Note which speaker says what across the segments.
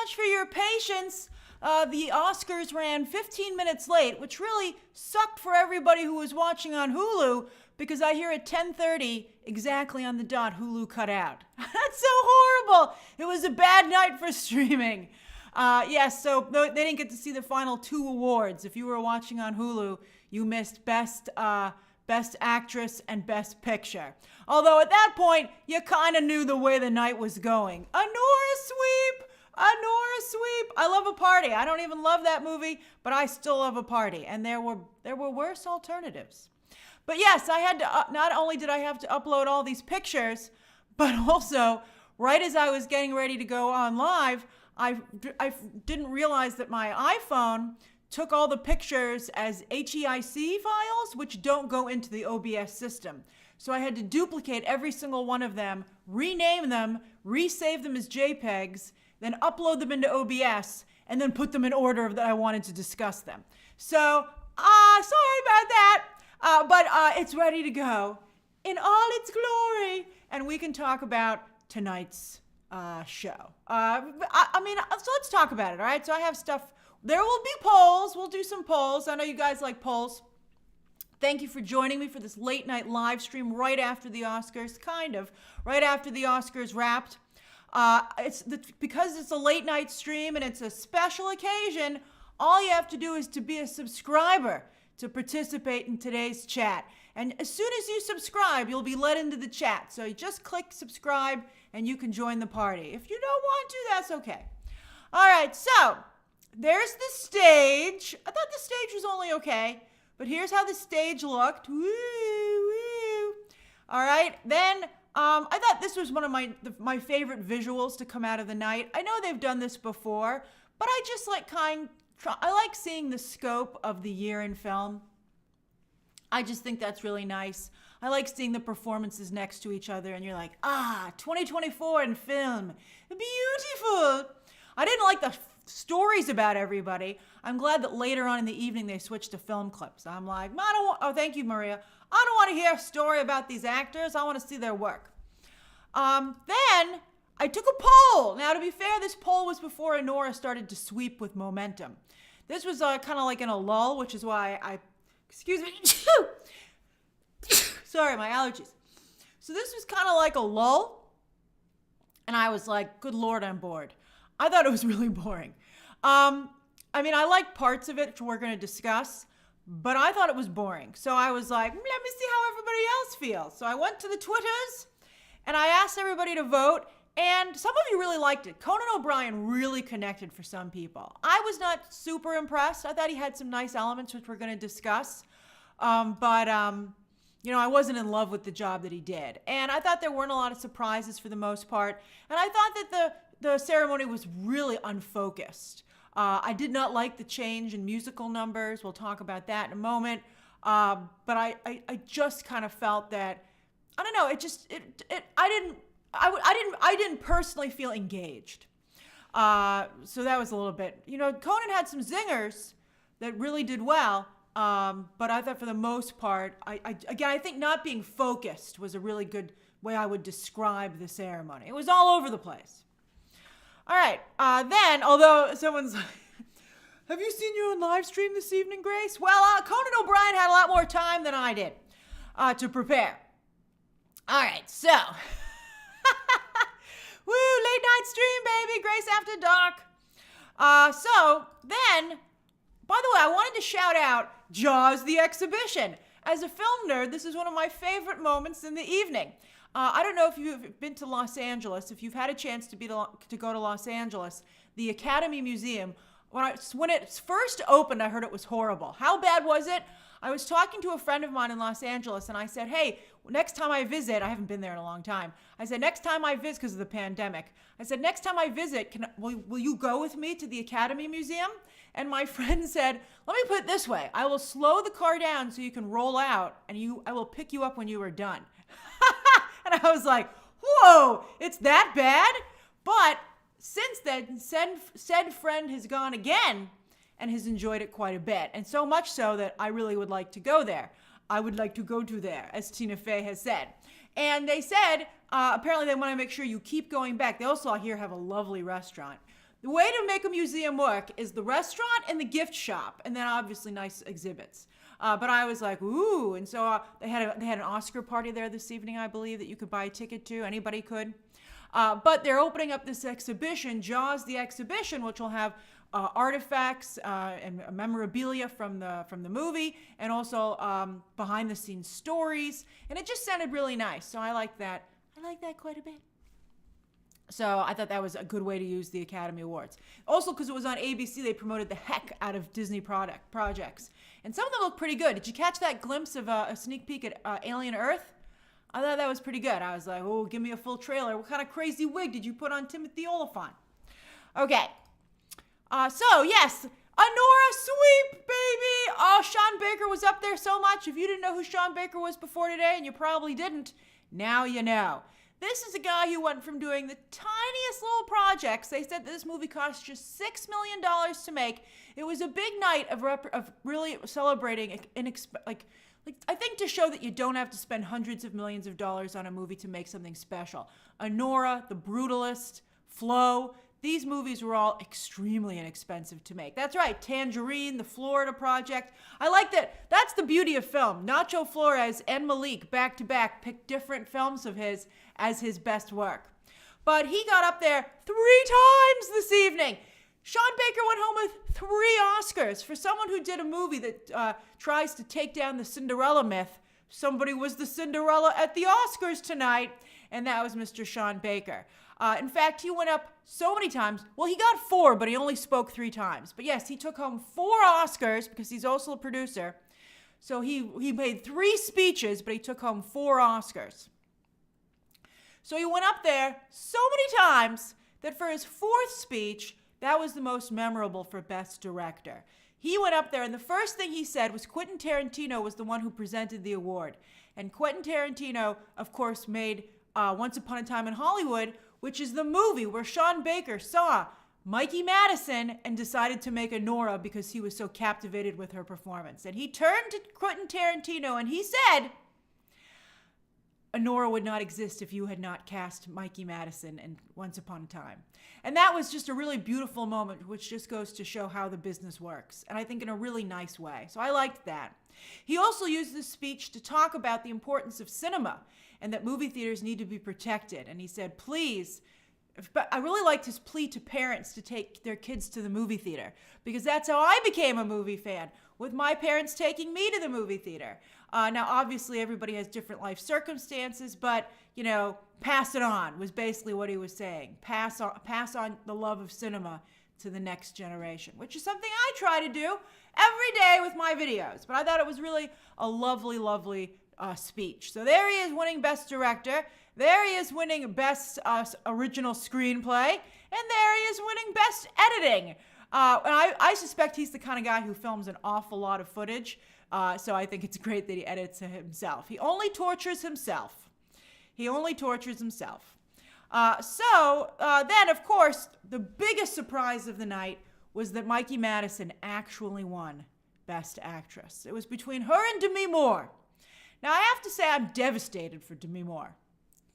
Speaker 1: much for your patience. The Oscars ran 15 minutes late, which really sucked for everybody who was watching on Hulu, because I hear at 10:30, exactly on the dot, Hulu cut out. That's so horrible. It was a bad night for streaming. Yes, so they didn't get to see the final 2 awards. If you were watching on Hulu, you missed Best Actress and Best Picture. Although at that point, you kind of knew the way the night was going. Anora sweep! Anora sweep! I love a party. I don't even love that movie, but I still love a party. And there were worse alternatives. But yes, I had to, not only did I have to upload all these pictures, but also, right as I was getting ready to go on live, I didn't realize that my iPhone took all the pictures as HEIC files, which don't go into the OBS system. So I had to duplicate every single one of them, rename them, resave them as JPEGs, then upload them into OBS, and then put them in order that I wanted to discuss them. So, sorry about that, but it's ready to go in all its glory, and we can talk about tonight's show. So let's talk about it, all right? So I have stuff. There will be polls. We'll do some polls. I know you guys like polls. Thank you for joining me for this late night live stream right after the Oscars, right after the Oscars wrapped. Because it's a late night stream and it's a special occasion, all you have to do is to be a subscriber to participate in today's chat. And as soon as you subscribe, you'll be let into the chat. So you just click subscribe and you can join the party. If you don't want to, that's okay. All right, so there's the stage. I thought the stage was only okay, but here's how the stage looked. Woo, woo. All right, then I thought this was one of my favorite visuals to come out of the night. I know they've done this before, but I just I like seeing the scope of the year in film. I just think that's really nice. I like seeing the performances next to each other, and you're like, 2024 in film. Beautiful. I didn't like the stories about everybody. I'm glad that later on in the evening they switched to film clips. I'm like, thank you, Maria. I don't want to hear a story about these actors. I want to see their work. Then I took a poll. Now, to be fair, this poll was before Anora started to sweep with momentum. This was kind of like in a lull, which is why excuse me. Sorry, my allergies. So this was kind of like a lull. And I was like, good Lord, I'm bored. I thought it was really boring. I like parts of it, which we're going to discuss, but I thought it was boring. So I was like, let me see how everybody else feels. So I went to the Twitters and I asked everybody to vote. And some of you really liked it. Conan O'Brien really connected for some people. I was not super impressed. I thought he had some nice elements, which we're going to discuss. But I wasn't in love with the job that he did. And I thought there weren't a lot of surprises for the most part. And I thought that the ceremony was really unfocused. I did not like the change in musical numbers. We'll talk about that in a moment. But I just kind of felt that, I don't know, I didn't personally feel engaged. So that was a little bit, Conan had some zingers that really did well. But I thought for the most part, I think not being focused was a really good way I would describe the ceremony. It was all over the place. All right. Then, although someone's like, have you seen you on live stream this evening, Grace? Well, Conan O'Brien had a lot more time than I did to prepare. All right. So, woo, late night stream, baby. Grace After Dark. So then, by the way, I wanted to shout out Jaws the Exhibition. As a film nerd, this is one of my favorite moments in the evening. I don't know if you've been to Los Angeles. If you've had a chance to go to Los Angeles, the Academy Museum, when it first opened, I heard it was horrible. How bad was it? I was talking to a friend of mine in Los Angeles, and I said, hey, next time I visit, I haven't been there in a long time. I said, next time I visit, because of the pandemic, I said, next time I visit, will you go with me to the Academy Museum? And my friend said, let me put it this way. I will slow the car down so you can roll out, and I will pick you up when you are done. And I was like, whoa, it's that bad? But since then, said friend has gone again and has enjoyed it quite a bit. And so much so that I really would like to go there. I would like to go to there, as Tina Fey has said. And they said, apparently they want to make sure you keep going back. They also here have a lovely restaurant. The way to make a museum work is the restaurant and the gift shop, and then obviously nice exhibits. But I was like, ooh, and so they had an Oscar party there this evening, I believe, that you could buy a ticket to. Anybody could. But they're opening up this exhibition, Jaws the Exhibition, which will have artifacts and memorabilia from the movie, and also behind the scenes stories, and it just sounded really nice. So I like that. I like that quite a bit. So I thought that was a good way to use the Academy Awards. Also, because it was on ABC, they promoted the heck out of Disney projects. And some of them look pretty good. Did you catch that glimpse of a sneak peek at Alien Earth? I thought that was pretty good. I was like, oh, give me a full trailer. What kind of crazy wig did you put on Timothy Oliphant? Okay. So, yes, Anora sweep, baby. Oh, Sean Baker was up there so much. If you didn't know who Sean Baker was before today, and you probably didn't, now you know. This is a guy who went from doing the tiniest little projects. They said that this movie cost just $6 million to make. It was a big night of really celebrating, I think to show that you don't have to spend hundreds of millions of dollars on a movie to make something special. Anora, The Brutalist, Flow, these movies were all extremely inexpensive to make. That's right, Tangerine, the Florida Project. I like that. That's the beauty of film. Nacho Flores and Malik, back to back, picked different films of his as his best work. But he got up there 3 times this evening. Sean Baker went home with 3 Oscars. For someone who did a movie that tries to take down the Cinderella myth, somebody was the Cinderella at the Oscars tonight, and that was Mr. Sean Baker. In fact, he went up so many times. Well, he got 4, but he only spoke 3 times. But yes, he took home 4 Oscars because he's also a producer. So he made 3 speeches, but he took home 4 Oscars. So he went up there so many times that for his 4th speech, that was the most memorable for Best Director. He went up there, and the first thing he said was Quentin Tarantino was the one who presented the award. And Quentin Tarantino, of course, made Once Upon a Time in Hollywood, which is the movie where Sean Baker saw Mikey Madison and decided to make Anora because he was so captivated with her performance. And he turned to Quentin Tarantino and he said, Anora would not exist if you had not cast Mikey Madison in Once Upon a Time. And that was just a really beautiful moment, which just goes to show how the business works. And I think in a really nice way. So I liked that. He also used this speech to talk about the importance of cinema and that movie theaters need to be protected. And he said, please, but I really liked his plea to parents to take their kids to the movie theater, because that's how I became a movie fan, with my parents taking me to the movie theater. Now, obviously, everybody has different life circumstances, but, you know, pass it on was basically what he was saying. Pass on the love of cinema to the next generation, which is something I try to do every day with my videos. But I thought it was really a lovely, lovely speech. So there he is winning Best Director. There he is winning Best Original Screenplay. And there he is winning Best Editing. And I suspect he's the kind of guy who films an awful lot of footage. So I think it's great that he edits himself. He only tortures himself. He only tortures himself. Then, of course, the biggest surprise of the night was that Mikey Madison actually won Best Actress. It was between her and Demi Moore. Now, I have to say I'm devastated for Demi Moore.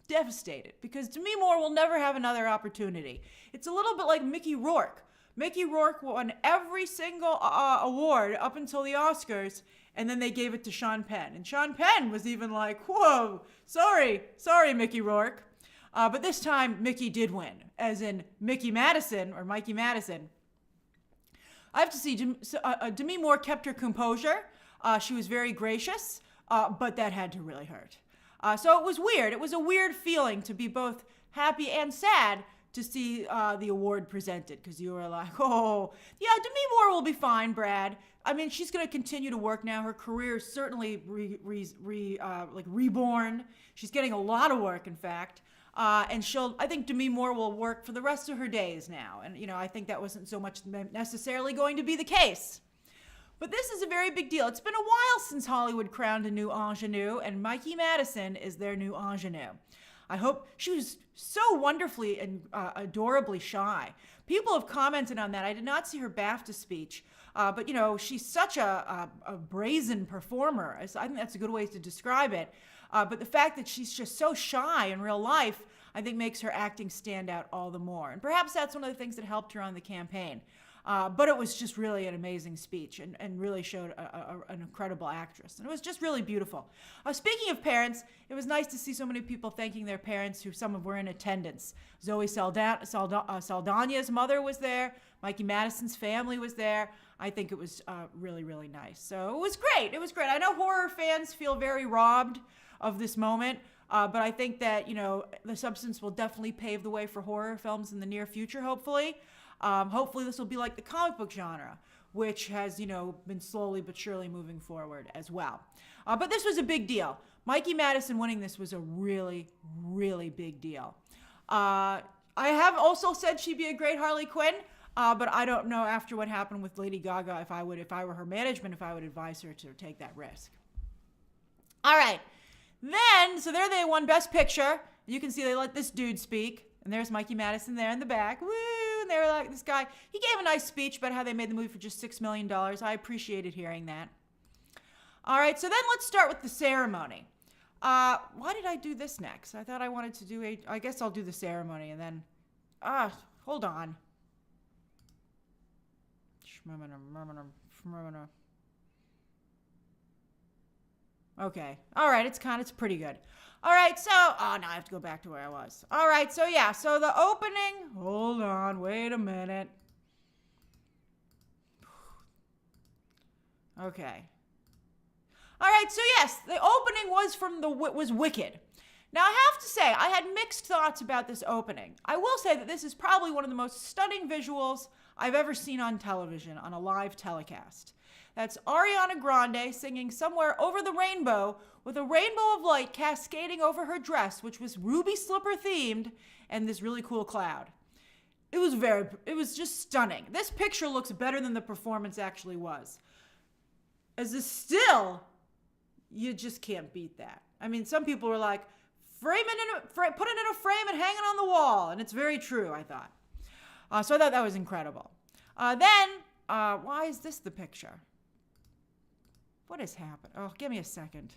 Speaker 1: Devastated, because Demi Moore will never have another opportunity. It's a little bit like Mickey Rourke. Mickey Rourke won every single award up until the Oscars, and then they gave it to Sean Penn. And Sean Penn was even like, whoa, sorry, Mickey Rourke. But this time, Mickey did win, as in Mikey Madison. I have to see, Demi Moore kept her composure. She was very gracious, but that had to really hurt. So it was weird. It was a weird feeling to be both happy and sad to see the award presented, because you were like, oh, yeah, Demi Moore will be fine, Brad. I mean, she's going to continue to work now. Her career is certainly reborn. She's getting a lot of work, in fact. And I think Demi Moore will work for the rest of her days now. And, you know, I think that wasn't so much necessarily going to be the case. But this is a very big deal. It's been a while since Hollywood crowned a new ingenue, and Mikey Madison is their new ingenue. I hope she was so wonderfully and adorably shy. People have commented on that. I did not see her BAFTA speech, but, you know, she's such a brazen performer. I think that's a good way to describe it. But the fact that she's just so shy in real life, I think makes her acting stand out all the more. And perhaps that's one of the things that helped her on the campaign. But it was just really an amazing speech and really showed an incredible actress. And it was just really beautiful. Speaking of parents, it was nice to see so many people thanking their parents who some of were in attendance. Zoe Saldana's mother was there. Mikey Madison's family was there. I think it was really, really nice. So it was great. It was great. I know horror fans feel very robbed of this moment. But I think that, The Substance will definitely pave the way for horror films in the near future, hopefully. Hopefully this will be like the comic book genre, which has, been slowly but surely moving forward as well. But this was a big deal. Mikey Madison winning this was a really, really big deal. I have also said she'd be a great Harley Quinn, but I don't know after what happened with Lady Gaga if I were her management, if I would advise her to take that risk. All right. Then, so there they won Best Picture. You can see they let this dude speak. And there's Mikey Madison there in the back. Woo! And they were like, this guy, he gave a nice speech about how they made the movie for just $6 million. I appreciated hearing that. All right, so then let's start with the ceremony. Why did I do this next? I thought I wanted to do I guess I'll do the ceremony and then, hold on. Okay. All right. It's pretty good. All right. So, now I have to go back to where I was. All right. So, yeah. So the opening, hold on. Wait a minute. Okay. All right. So, yes, the opening was Wicked. Now, I have to say, I had mixed thoughts about this opening. I will say that this is probably one of the most stunning visuals I've ever seen on television, on a live telecast. That's Ariana Grande singing Somewhere Over the Rainbow with a rainbow of light cascading over her dress, which was ruby slipper themed, and this really cool cloud. It was just stunning. This picture looks better than the performance actually was. As a still, you just can't beat that. I mean, some people were like, put it in a frame and hang it on the wall. And it's very true, I thought. So I thought that was incredible. Then, why is this the picture? What has happened? Oh, give me a second.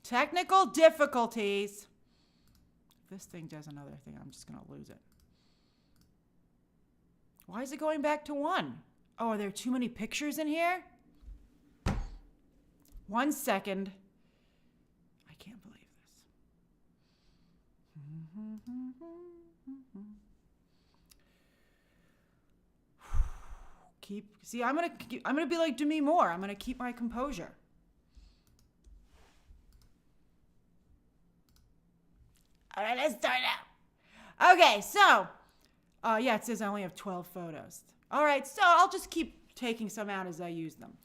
Speaker 1: Technical difficulties. If this thing does another thing, I'm just going to lose it. Why is it going back to 1? Oh, are there too many pictures in here? 1 second. I can't believe this. I'm gonna be like Demi Moore. I'm gonna keep my composure. All right, let's start now. Okay, so, it says I only have 12 photos. All right, so I'll just keep taking some out as I use them.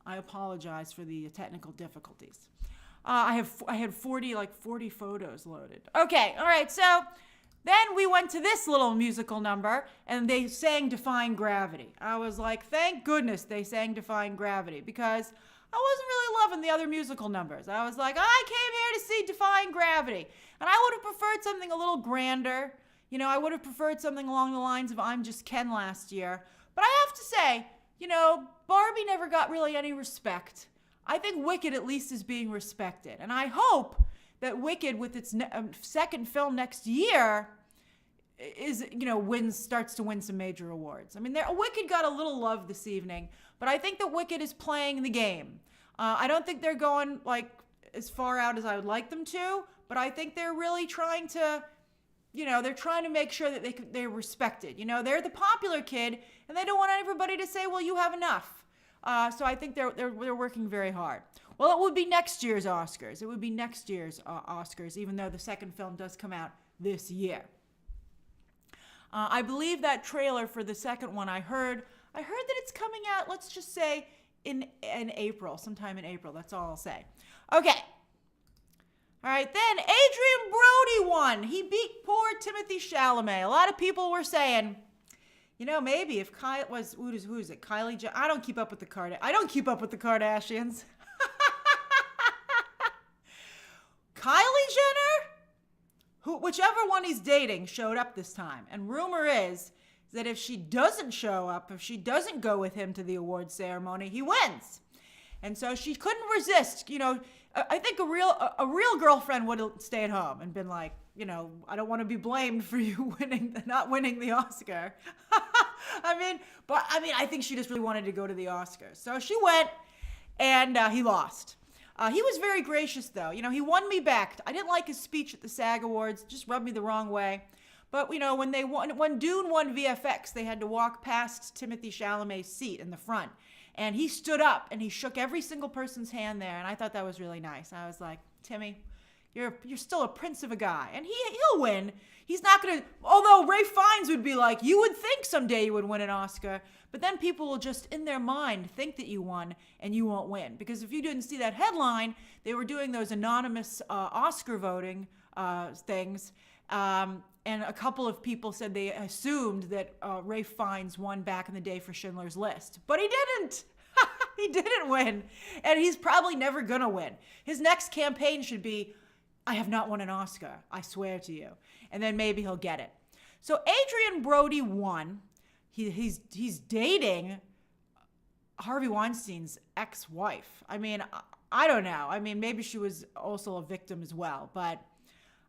Speaker 1: I apologize for the technical difficulties. I had 40 photos loaded. Okay, all right, so then we went to this little musical number, and they sang Defying Gravity. I was like, thank goodness they sang Defying Gravity, because I wasn't really loving the other musical numbers. I was like, I came here to see Defying Gravity, and I would have preferred something a little grander. I would have preferred something along the lines of I'm Just Ken last year. But I have to say, Barbie never got really any respect. I think Wicked at least is being respected. And I hope that Wicked, with its second film next year, starts to win some major awards. I mean, Wicked got a little love this evening, but I think that Wicked is playing the game. I don't think they're going as far out as I would like them to, but I think they're really trying to, they're trying to make sure that they're respected. They're the popular kid, and they don't want everybody to say, well, you have enough. So I think they're working very hard. Well, it would be next year's Oscars. It would be next year's Oscars, even though the second film does come out this year. I believe that trailer for the second one, I heard that it's coming out, let's just say, in April, sometime in April. That's all I'll say. Okay. All right, then Adrien Brody won. He beat poor Timothée Chalamet. A lot of people were saying, maybe if who is it? Kylie Jenner? I don't keep up with the Kardashians. Kylie Jenner? whichever one he's dating showed up this time. And rumor is that if she doesn't show up, if she doesn't go with him to the award ceremony, he wins. And so she couldn't resist. I think a real girlfriend would have stayed home and been like, I don't want to be blamed for you not winning the Oscar. I think she just really wanted to go to the Oscars. So she went, and he lost. He was very gracious, though. He won me back. I didn't like his speech at the SAG Awards. It just rubbed me the wrong way. But, when Dune won VFX, they had to walk past Timothée Chalamet's seat in the front. And he stood up, and he shook every single person's hand there. And I thought that was really nice. I was like, Timmy, you're still a prince of a guy. And he'll win. He's not going to, although Ray Fiennes would be like, you would think someday you would win an Oscar. But then people will just, in their mind, think that you won, and you won't win. Because if you didn't see that headline, they were doing those anonymous Oscar voting things. And a couple of people said they assumed that Ray Fiennes won back in the day for Schindler's List. But he didn't. He didn't win. And he's probably never going to win. His next campaign should be, I have not won an Oscar. I swear to you. And then maybe he'll get it. So Adrien Brody won. He's dating Harvey Weinstein's ex-wife. I don't know. Maybe she was also a victim as well. But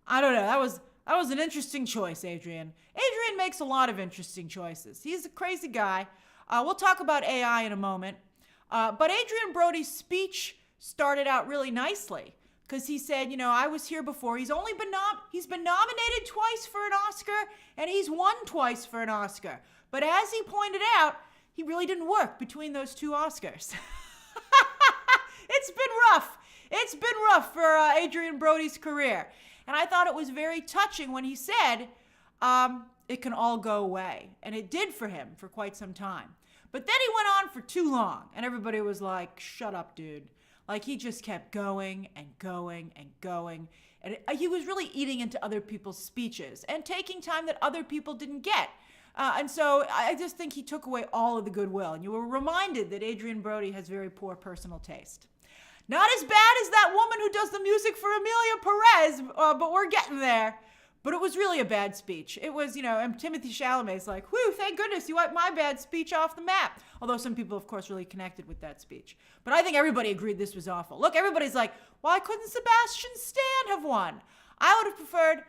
Speaker 1: I don't know. That was an interesting choice, Adrien. Adrien makes a lot of interesting choices. He's a crazy guy. We'll talk about AI in a moment. But Adrien Brody's speech started out really nicely because he said, I was here before. He's been nominated twice for an Oscar, and he's won twice for an Oscar. But as he pointed out, he really didn't work between those two Oscars. It's been rough. It's been rough for Adrien Brody's career. And I thought it was very touching when he said, it can all go away. And it did for him for quite some time. But then he went on for too long. And everybody was like, shut up, dude. Like, he just kept going and going and going. And he was really eating into other people's speeches and taking time that other people didn't get. And so I just think he took away all of the goodwill. And you were reminded that Adrien Brody has very poor personal taste. Not as bad as that woman who does the music for Emilia Pérez, but we're getting there. But it was really a bad speech. It was, and Timothée Chalamet's like, whew, thank goodness you wiped my bad speech off the map. Although some people, of course, really connected with that speech. But I think everybody agreed this was awful. Look, everybody's like, why couldn't Sebastian Stan have won? I would have preferred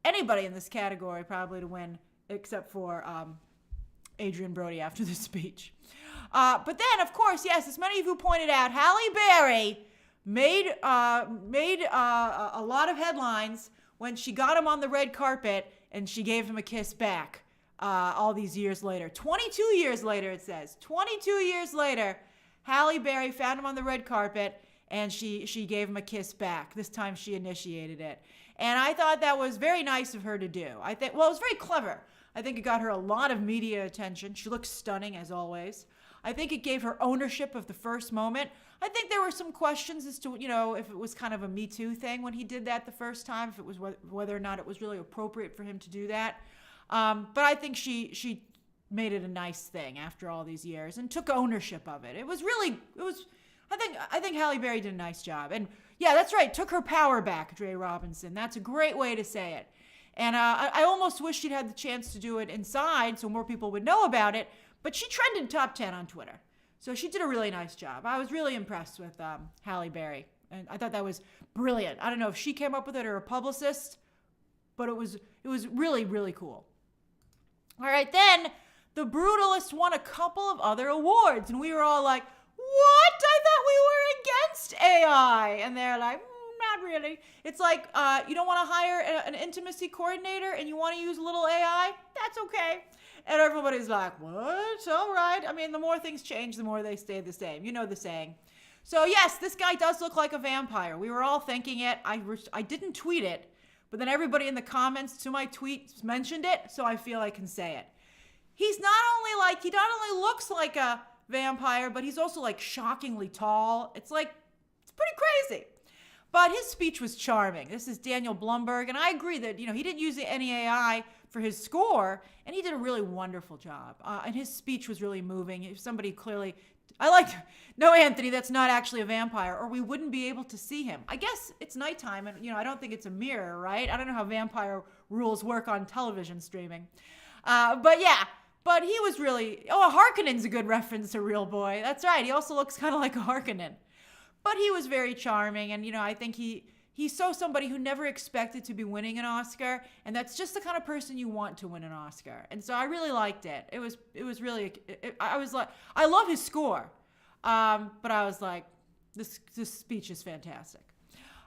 Speaker 1: anybody in this category probably to win, except for Adrien Brody after the speech. But then, of course, yes, as many of you pointed out, Halle Berry made a lot of headlines when she got him on the red carpet and she gave him a kiss back all these years later. 22 years later, it says. 22 years later, Halle Berry found him on the red carpet and she gave him a kiss back. This time she initiated it. And I thought that was very nice of her to do. It was very clever. I think it got her a lot of media attention. She looks stunning, as always. I think it gave her ownership of the first moment. I think there were some questions as to, if it was kind of a Me Too thing when he did that the first time, if it was whether or not it was really appropriate for him to do that. But I think she made it a nice thing after all these years and took ownership of it. I think Halle Berry did a nice job. And yeah, that's right. Took her power back, Dre Robinson. That's a great way to say it. And I almost wish she'd had the chance to do it inside so more people would know about it. But she trended top 10 on Twitter. So she did a really nice job. I was really impressed with Halle Berry. And I thought that was brilliant. I don't know if she came up with it or a publicist, but it was really, really cool. All right, then the Brutalist won a couple of other awards. And we were all like, what? I thought we were against AI. And they're like, not really. It's like, you don't want to hire an intimacy coordinator and you want to use a little AI? That's okay. And everybody's like, what? All right. The more things change, the more they stay the same. You know the saying. So yes, this guy does look like a vampire. We were all thinking it. I didn't tweet it, but then everybody in the comments to my tweet mentioned it, so I feel I can say it. He not only looks like a vampire, but he's also like shockingly tall. It's pretty crazy. But his speech was charming. This is Daniel Blumberg, and I agree that, he didn't use any AI for his score, and he did a really wonderful job. And his speech was really moving. If somebody clearly I like, no, Anthony, that's not actually a vampire, or we wouldn't be able to see him. I guess it's nighttime, and, I don't think it's a mirror, right? I don't know how vampire rules work on television streaming. But he was really, a Harkonnen's a good reference to Real Boy. That's right, he also looks kind of like a Harkonnen. But he was very charming, and, I think he's somebody who never expected to be winning an Oscar, and that's just the kind of person you want to win an Oscar. And so I really liked it. It was really, I was like, I love his score. But I was like, this speech is fantastic.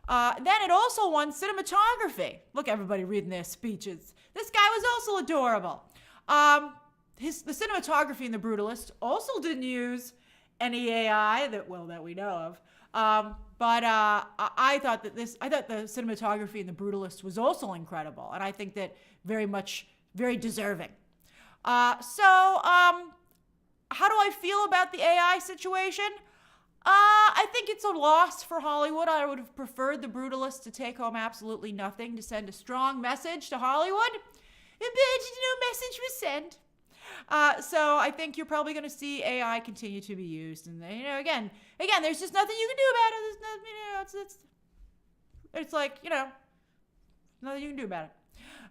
Speaker 1: Then it also won cinematography. Look, everybody reading their speeches. This guy was also adorable. The cinematography in The Brutalist also didn't use any AI that we know of. But I thought the cinematography in The Brutalist was also incredible, and I think that very deserving. How do I feel about the AI situation? I think it's a loss for Hollywood. I would have preferred The Brutalist to take home absolutely nothing, to send a strong message to Hollywood. No message was sent. So I think you're probably going to see AI continue to be used. And, again, there's just nothing you can do about it. There's nothing, it's like, nothing you can do about it.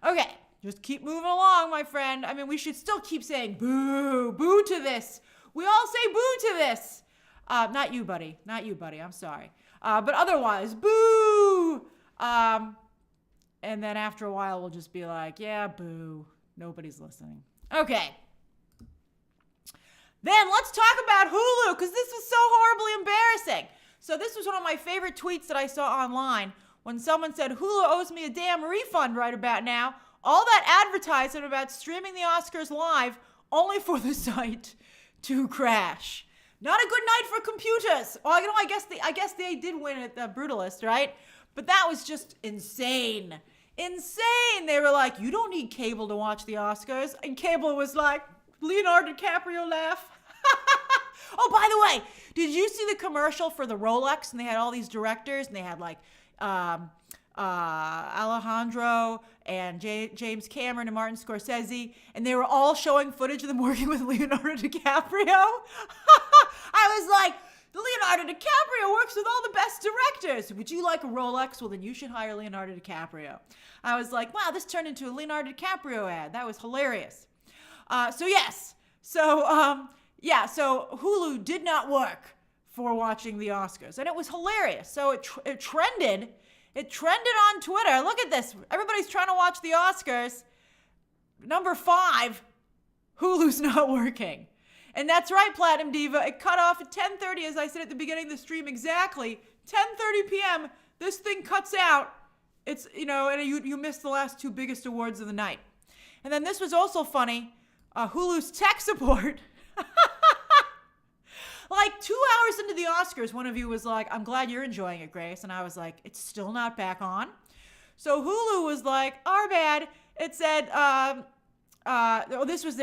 Speaker 1: Okay. Just keep moving along, my friend. I mean, we should still keep saying boo, boo to this. We all say boo to this. Not you, buddy. I'm sorry. But otherwise, boo. And then after a while, we'll just be like, yeah, boo. Nobody's listening. Okay. Then let's talk about Hulu, because this was so horribly embarrassing. So this was one of my favorite tweets that I saw online when someone said, Hulu owes me a damn refund right about now. All that advertisement about streaming the Oscars live only for the site to crash. Not a good night for computers. Oh, I guess they did win at the Brutalist, right? But that was just insane. Insane. They were like, you don't need cable to watch the Oscars. And cable was like, Leonardo DiCaprio laugh. Oh, by the way, did you see the commercial for the Rolex? And they had all these directors, and they had like Alejandro and James Cameron and Martin Scorsese, and they were all showing footage of them working with Leonardo DiCaprio. I was like, Leonardo DiCaprio works with all the best directors. Would you like a Rolex? Well, then you should hire Leonardo DiCaprio. I was like, wow, this turned into a Leonardo DiCaprio ad. That was hilarious. So Hulu did not work for watching the Oscars, and it was hilarious. So it trended. It trended on Twitter. Look at this. Everybody's trying to watch the Oscars. Number 5, Hulu's not working. And that's right, Platinum Diva. It cut off at 10:30, as I said at the beginning of the stream, exactly. 10:30 p.m., this thing cuts out. It's, and you missed the last 2 biggest awards of the night. And then this was also funny. Hulu's tech support. Like 2 hours into the Oscars, one of you was like, I'm glad you're enjoying it, Grace. And I was like, it's still not back on. So Hulu was like, our bad. It said, this was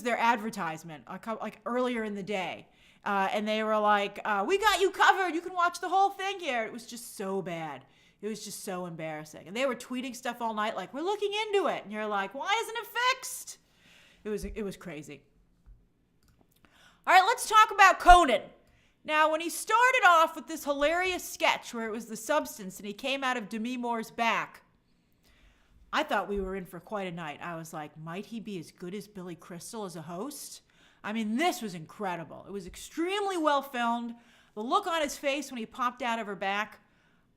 Speaker 1: their advertisement, like earlier in the day. And they were like, we got you covered. You can watch the whole thing here. It was just so bad. It was just so embarrassing. And they were tweeting stuff all night like, we're looking into it. And you're like, why isn't it fixed? It was crazy. All right, let's talk about Conan. Now, when he started off with this hilarious sketch where it was The Substance and he came out of Demi Moore's back, I thought we were in for quite a night. I was like, might he be as good as Billy Crystal as a host? I mean, this was incredible. It was extremely well filmed. The look on his face when he popped out of her back,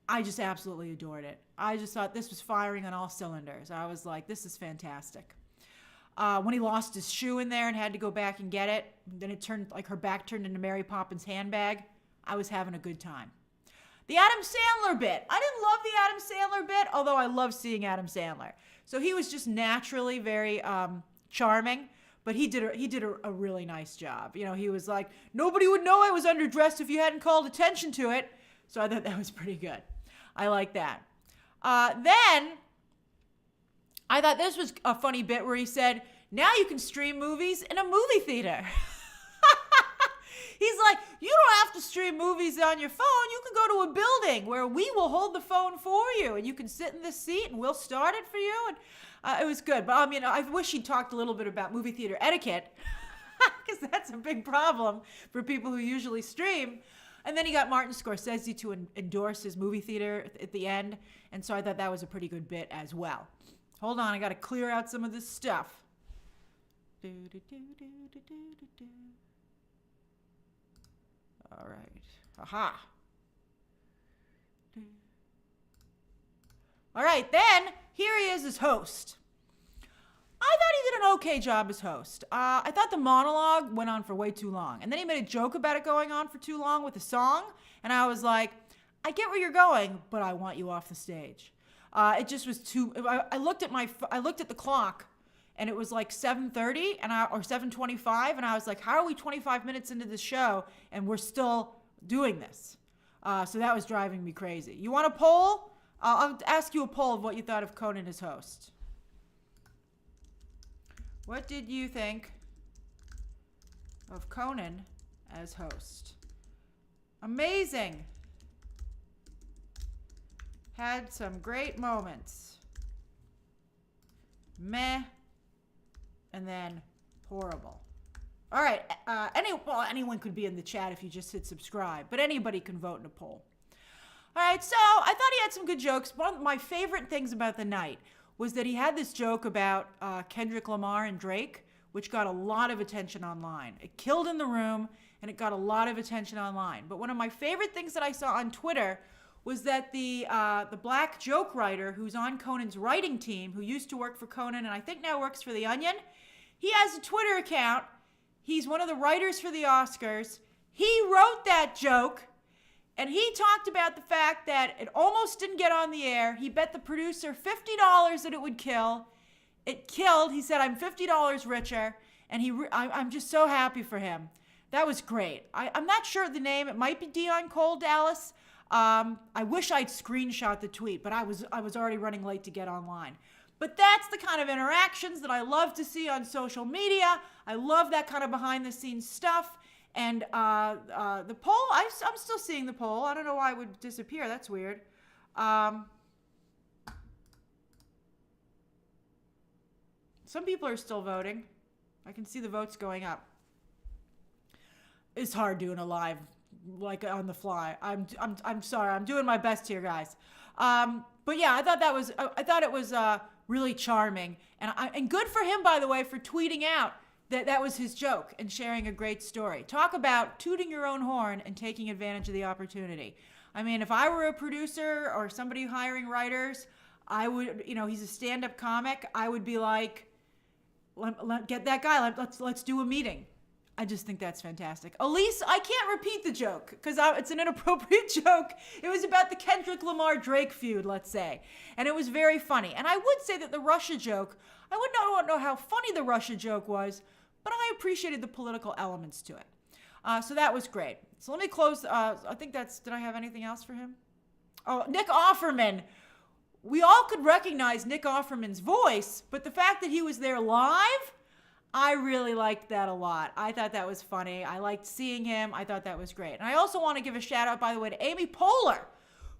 Speaker 1: I just absolutely adored it. I just thought this was firing on all cylinders. I was like, this is fantastic. When he lost his shoe in there and had to go back and get it, then it turned, like her back turned into Mary Poppins' handbag, I was having a good time. The Adam Sandler bit. I didn't love the Adam Sandler bit, although I love seeing Adam Sandler. So he was just naturally very charming, but he did a really nice job. He was like, nobody would know I was underdressed if you hadn't called attention to it. So I thought that was pretty good. I like that. Then I thought this was a funny bit where he said, now you can stream movies in a movie theater. He's like, you don't have to stream movies on your phone. You can go to a building where we will hold the phone for you, and you can sit in this seat, and we'll start it for you. And it was good. But, I mean, I wish he'd talked a little bit about movie theater etiquette. because that's a big problem for people who usually stream. And then he got Martin Scorsese to endorse his movie theater at the end. And so I thought that was a pretty good bit as well. Hold on, I got to clear out some of this stuff. All right. Aha. All right, then here he is as host. I thought he did an okay job as host. I thought the monologue went on for way too long. And then he made a joke about it going on for too long with the song. And I was like, I get where you're going, but I want you off the stage. It just was too, I looked at the clock and it was like 7:30 or 7:25. And I was like, how are we 25 minutes into the show and we're still doing this? So that was driving me crazy. You want a poll? I'll ask you a poll of what you thought of Conan as host. What did you think of Conan as host? Amazing. Had some great moments. Meh. And then horrible. All right. Anyone could be in the chat if you just hit subscribe, but anybody can vote in a poll. All right. So I thought he had some good jokes. One of my favorite things about the night was that he had this joke about Kendrick Lamar and Drake, which got a lot of attention online. It killed in the room, and it got a lot of attention online. But one of my favorite things that I saw on Twitter was that the black joke writer who's on Conan's writing team, who used to work for Conan and I think now works for The Onion, he has a Twitter account. He's one of the writers for the Oscars. He wrote that joke. And he talked about the fact that it almost didn't get on the air. He bet the producer $50 that it would kill. It killed. He said, I'm $50 richer. And I'm just so happy for him. That was great. I'm not sure of the name. It might be Dion Cole Dallas. I wish I'd screenshot the tweet, but I was already running late to get online. But that's the kind of interactions that I love to see on social media. I love that kind of behind-the-scenes stuff. And the poll, I'm still seeing the poll. I don't know why it would disappear. That's weird. Some people are still voting. I can see the votes going up. It's hard doing a live, like on the fly. I'm sorry. I'm doing my best here, guys. But yeah, I thought it was really charming, and good for him, by the way, for tweeting out that was his joke and sharing a great story. Talk about tooting your own horn and taking advantage of the opportunity. I mean, if I were a producer or somebody hiring writers, I would, he's a stand-up comic. I would be like, get that guy. Let's do a meeting. I just think that's fantastic. Elise, I can't repeat the joke because it's an inappropriate joke. It was about the Kendrick Lamar-Drake feud, let's say. And it was very funny. And I would say that the Russia joke, I would not know how funny the Russia joke was, but I appreciated the political elements to it. So that was great. So let me close. I think did I have anything else for him? Oh, Nick Offerman. We all could recognize Nick Offerman's voice, but the fact that he was there live, I really liked that a lot. I thought that was funny. I liked seeing him. I thought that was great. And I also want to give a shout out, by the way, to Amy Poehler,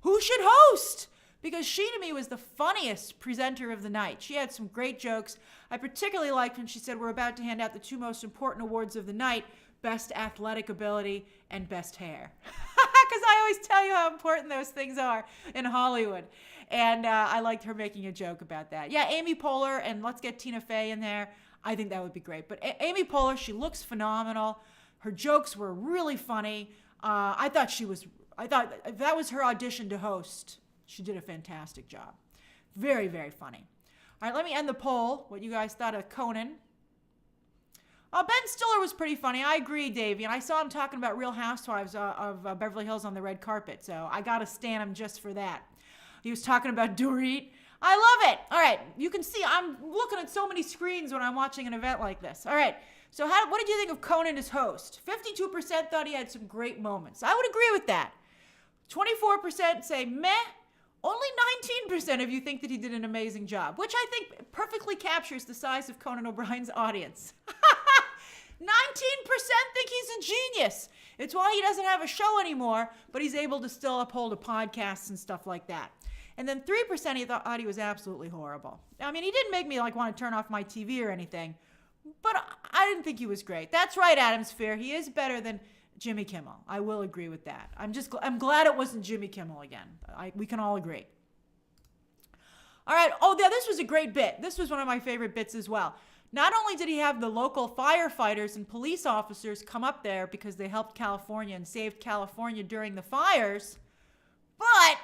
Speaker 1: who should host, because she, to me, was the funniest presenter of the night. She had some great jokes. I particularly liked when she said, we're about to hand out the two most important awards of the night, Best Athletic Ability and Best Hair. Because I always tell you how important those things are in Hollywood. And I liked her making a joke about that. Yeah, Amy Poehler, and let's get Tina Fey in there. I think that would be great. But Amy Poehler, she looks phenomenal. Her jokes were really funny. I thought if that was her audition to host, she did a fantastic job. Very, very funny. All right, let me end the poll. What you guys thought of Conan. Ben Stiller was pretty funny. I agree, Davey. And I saw him talking about Real Housewives of Beverly Hills on the red carpet. So I got to stand him just for that. He was talking about Dorit. I love it. All right, you can see I'm looking at so many screens when I'm watching an event like this. All right, so what did you think of Conan as host? 52% thought he had some great moments. I would agree with that. 24% say meh. Only 19% of you think that he did an amazing job, which I think perfectly captures the size of Conan O'Brien's audience. 19% think he's a genius. It's why he doesn't have a show anymore, but he's able to still uphold a podcast and stuff like that. And then 3% he thought he was absolutely horrible. I mean, he didn't make me want to turn off my TV or anything, But I didn't think he was great. That's right, Adam Sphere. He is better than Jimmy Kimmel. I will agree with that. I'm glad it wasn't Jimmy Kimmel again. We can all agree. All right. Oh, yeah, this was a great bit. This was one of my favorite bits as well. Not only did he have the local firefighters and police officers come up there because they helped California and saved California during the fires, but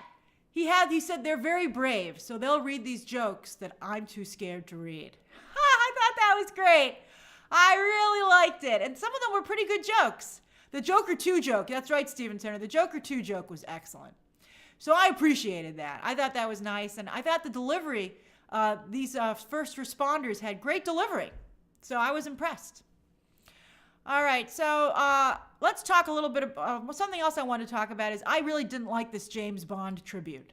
Speaker 1: he said they're very brave, so they'll read these jokes that I'm too scared to read. I thought that was great. I really liked it. And some of them were pretty good jokes. The Joker 2 joke, that's right, Steven Turner. The Joker 2 joke was excellent. So I appreciated that. I thought that was nice. And I thought the delivery, these first responders had great delivery. So I was impressed. All right, so let's talk a little bit about something else I want to talk about is I really didn't like this James Bond tribute.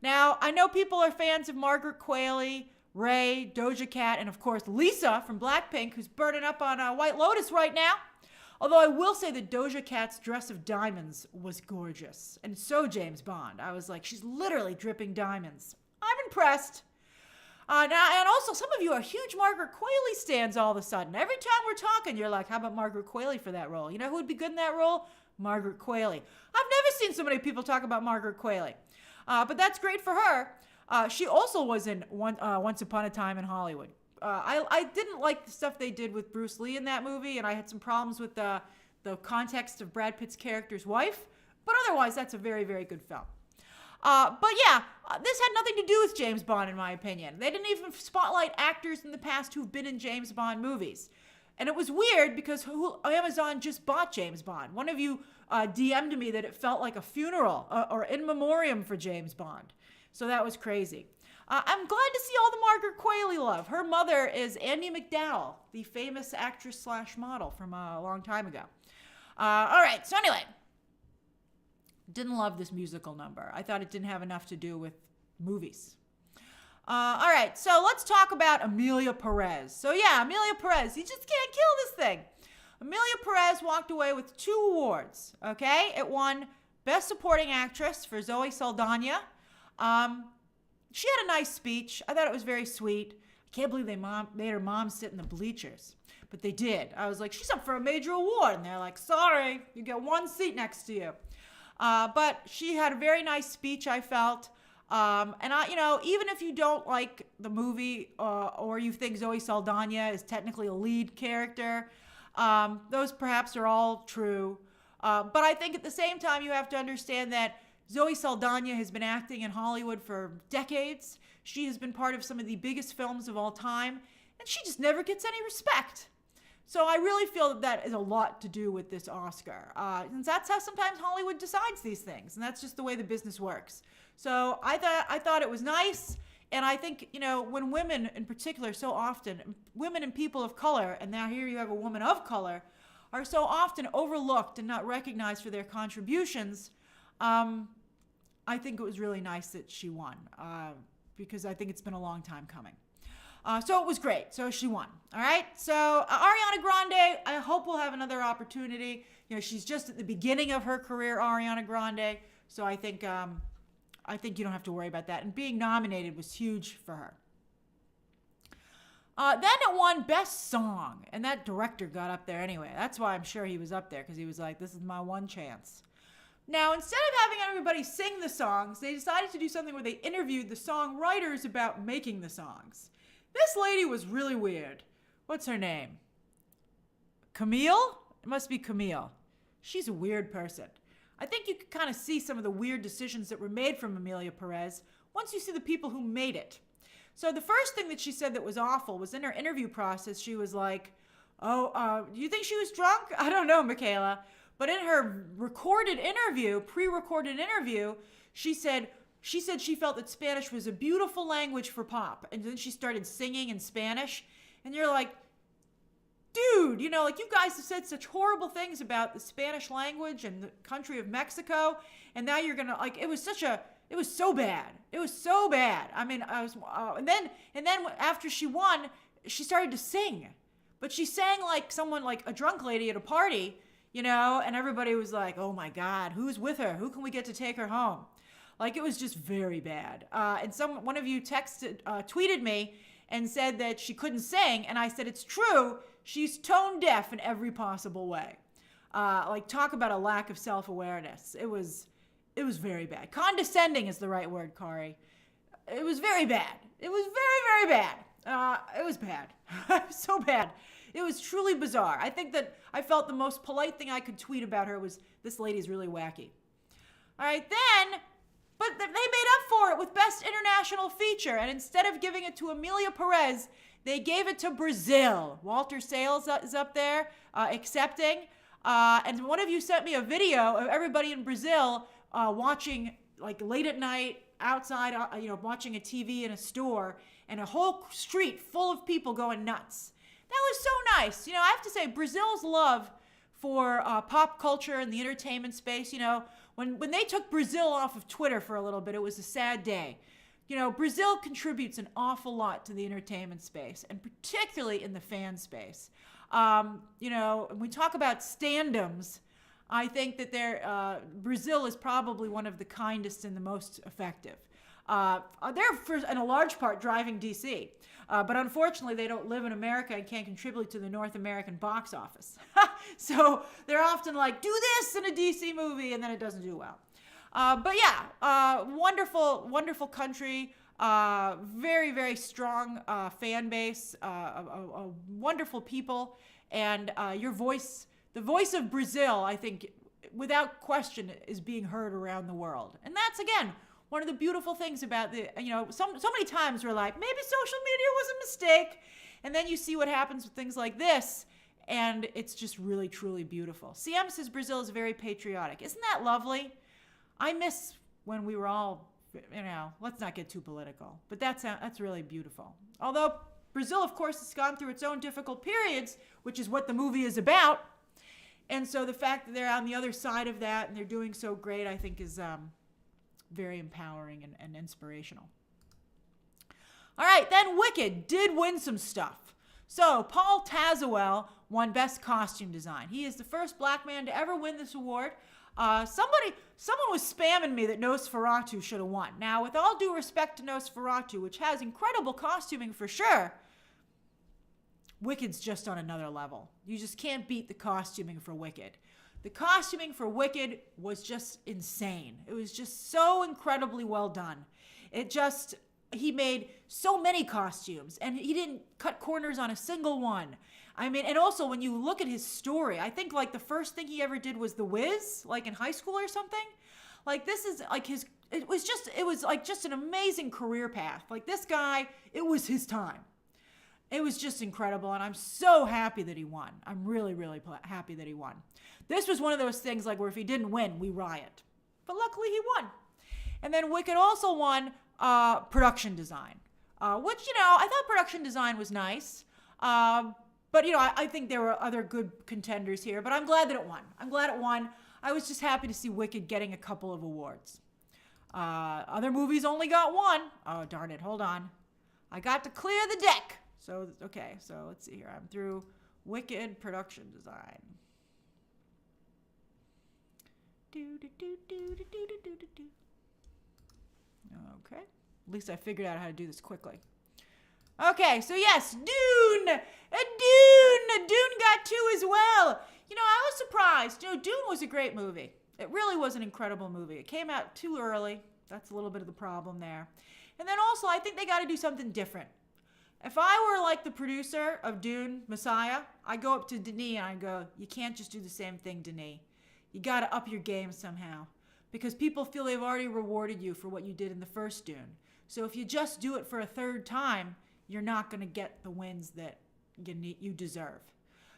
Speaker 1: Now, I know people are fans of Margaret Qualley, Ray, Doja Cat, and of course Lisa from Blackpink, who's burning up on White Lotus right now. Although I will say that Doja Cat's dress of diamonds was gorgeous. And so James Bond. I was like, she's literally dripping diamonds. I'm impressed. And also, some of you are huge Margaret Qualley stans all of a sudden. Every time we're talking, you're like, how about Margaret Qualley for that role? You know who would be good in that role? Margaret Qualley. I've never seen so many people talk about Margaret Qualley. But that's great for her. She also was in Once Upon a Time in Hollywood. I didn't like the stuff they did with Bruce Lee in that movie, and I had some problems with the context of Brad Pitt's character's wife. But otherwise, that's a very, very good film. But yeah, this had nothing to do with James Bond, in my opinion. They didn't even spotlight actors in the past who've been in James Bond movies. And it was weird because Amazon just bought James Bond. One of you DM'd me that it felt like a funeral or in memoriam for James Bond. So that was crazy. I'm glad to see all the Margaret Qualley love. Her mother is Andie MacDowell, the famous actress / model from a long time ago. All right, so anyway, didn't love this musical number. I thought it didn't have enough to do with movies. All right, so let's talk about Emilia Pérez. So yeah, Emilia Pérez, you just can't kill this thing. Emilia Pérez walked away with 2 awards, okay? It won Best Supporting Actress for Zoe Saldana. She had a nice speech. I thought it was very sweet. I can't believe they made her mom sit in the bleachers. But they did. I was like, she's up for a major award. And they're like, sorry, you get 1 seat next to you. But she had a very nice speech, I felt. And even if you don't like the movie or you think Zoe Saldana is technically a lead character, those perhaps are all true. But I think at the same time, you have to understand that Zoe Saldana has been acting in Hollywood for decades. She has been part of some of the biggest films of all time, and she just never gets any respect. So I really feel that is a lot to do with this Oscar. And that's how sometimes Hollywood decides these things, and that's just the way the business works. So I thought it was nice, and I think, when women in particular so often, women and people of color, and now here you have a woman of color, are so often overlooked and not recognized for their contributions, I think it was really nice that she won because I think it's been a long time coming. So it was great. So she won. All right. So Ariana Grande, I hope we'll have another opportunity. She's just at the beginning of her career, Ariana Grande. So I think you don't have to worry about that. And being nominated was huge for her. Then it won Best Song, and that director got up there anyway. That's why I'm sure he was up there, because he was like, this is my one chance. Now, instead of having everybody sing the songs, they decided to do something where they interviewed the songwriters about making the songs. This lady was really weird. What's her name? Camille? It must be Camille. She's a weird person. I think you could kind of see some of the weird decisions that were made from Emilia Pérez once you see the people who made it. So the first thing that she said that was awful was in her interview process, she was like, do you think she was drunk? I don't know, Michaela. But in her pre-recorded interview, she said she felt that Spanish was a beautiful language for pop. And then she started singing in Spanish. And you're like, dude, you guys have said such horrible things about the Spanish language and the country of Mexico. And now you're going to, it was so bad. It was so bad. I mean, and then after she won, she started to sing. But she sang like someone, like a drunk lady at a party, and everybody was like, oh my God, who's with her? Who can we get to take her home? It was just very bad. And one of you tweeted me and said that she couldn't sing. And I said, it's true. She's tone deaf in every possible way. Talk about a lack of self-awareness. It was very bad. Condescending is the right word, Kari. It was very bad. It was very, very bad. It was bad. So bad. It was truly bizarre. I think that I felt the most polite thing I could tweet about her was, this lady's really wacky. All right, then, but they made up for it with Best International Feature. And instead of giving it to Emilia Pérez, they gave it to Brazil. Walter Sales is up there accepting. And one of you sent me a video of everybody in Brazil watching, like, late at night, outside, watching a TV in a store, and a whole street full of people going nuts. That was so nice. I have to say, Brazil's love for pop culture and the entertainment space, when they took Brazil off of Twitter for a little bit, it was a sad day. Brazil contributes an awful lot to the entertainment space, and particularly in the fan space. When we talk about stand-ems, I think that Brazil is probably one of the kindest and the most effective. They're, in a large part, driving DC. But unfortunately, they don't live in America and can't contribute to the North American box office. So they're often like, do this in a DC movie, and then it doesn't do well. Wonderful, wonderful country. Very, very strong fan base. Wonderful people. And your voice, the voice of Brazil, I think, without question, is being heard around the world. And that's, again, one of the beautiful things about so many times we're like, maybe social media was a mistake. And then you see what happens with things like this, and it's just really, truly beautiful. CM says Brazil is very patriotic. Isn't that lovely? I miss when we were all, let's not get too political, but that's really beautiful. Although Brazil, of course, has gone through its own difficult periods, which is what the movie is about. And so the fact that they're on the other side of that and they're doing so great, I think is very empowering and inspirational. All right, then Wicked did win some stuff. So Paul Tazewell won Best Costume Design. He is the first black man to ever win this award. Someone was spamming me that Nosferatu should have won. Now, with all due respect to Nosferatu, which has incredible costuming for sure, Wicked's just on another level. You just can't beat the costuming for Wicked. The costuming for Wicked was just insane. It was just so incredibly well done. He made so many costumes, and he didn't cut corners on a single one. I mean, and also when you look at his story, I think like the first thing he ever did was The Wiz, like in high school or something. Like this is like it was just an amazing career path. Like this guy, it was his time. It was just incredible, and I'm so happy that he won. I'm really, really happy that he won. This was one of those things like where if he didn't win, we riot. But luckily he won. And then Wicked also won production design, which, I thought production design was nice. But, I think there were other good contenders here, but I'm glad that it won. I'm glad it won. I was just happy to see Wicked getting a couple of awards. Other movies only got one. Oh, darn it. Hold on. I got to clear the deck. So, okay. So let's see here. I'm through Wicked production design. Okay. At least I figured out how to do this quickly. Okay, so yes, Dune! Dune got 2 as well. I was surprised. Dune was a great movie. It really was an incredible movie. It came out too early. That's a little bit of the problem there. And then also, I think they got to do something different. If I were like the producer of Dune, Messiah, I'd go up to Denis and I'd go, you can't just do the same thing, Denis. You got to up your game somehow. Because people feel they've already rewarded you for what you did in the first Dune. So if you just do it for a third time, you're not going to get the wins that you deserve.